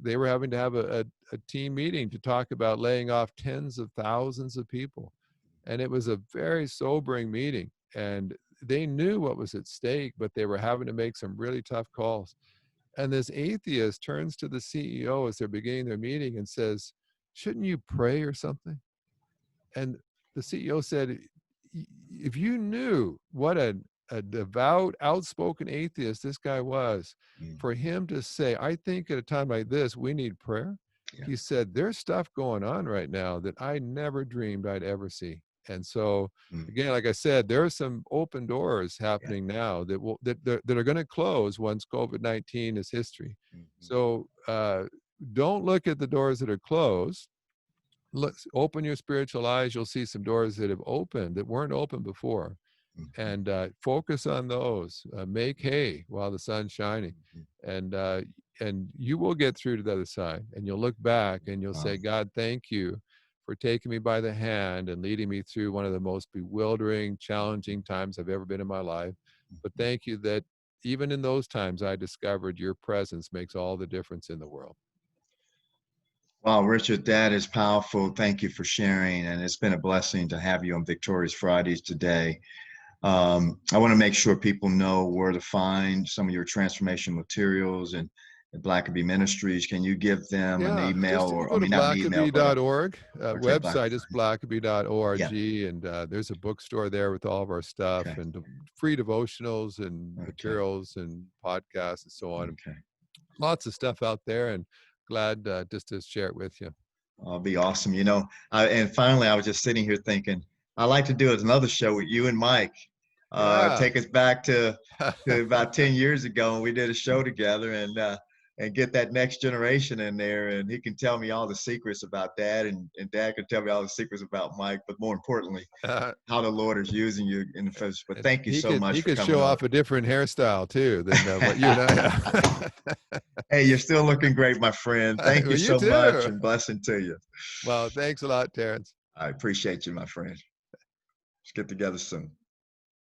they were having to have a team meeting to talk about laying off tens of thousands of people. And it was a very sobering meeting. And they knew what was at stake, but they were having to make some really tough calls. And this atheist turns to the CEO as they're beginning their meeting and says, shouldn't you pray or something? And the CEO said, if you knew what a devout, outspoken atheist this guy was, for him to say, I think at a time like this, we need prayer. Yeah. He said, there's stuff going on right now that I never dreamed I'd ever see. And so, again, like I said, there are some open doors happening now that are going to close once COVID-19 is history. So don't look at the doors that are closed. Open your spiritual eyes. You'll see some doors that have opened that weren't open before. And focus on those. Make hay while the sun's shining. And you will get through to the other side. And you'll look back and you'll say, God, thank you for taking me by the hand and leading me through one of the most bewildering, challenging times I've ever been in my life. But thank you that even in those times, I discovered your presence makes all the difference in the world. Wow, Richard, that is powerful. Thank you for sharing. And it's been a blessing to have you on Victorious Fridays today. I want to make sure people know where to find some of your transformation materials and Blackaby Ministries. Can you give them an email, just or go to not an email, but blackaby.org. okay, Website is blackaby.org. Yeah. And there's a bookstore there with all of our stuff and free devotionals and materials and podcasts and so on. Lots of stuff out there, and glad just to share it with you. I'll be awesome. And finally, I was just sitting here thinking, I'd like to do another show with you and Mike. Take us back to about 10 years ago, and we did a show together. And and get that next generation in there, and he can tell me all the secrets about Dad, and Dad can tell me all the secrets about Mike, but more importantly, Uh, how the Lord is using you in the first. But and thank you he so could much he for could coming show on. off a different hairstyle too than what you and I have. Hey, you're still looking great, my friend. Thank you Well, you so much, too. and blessing to you. Well, thanks a lot, Terence. I appreciate you, my friend. Let's get together soon.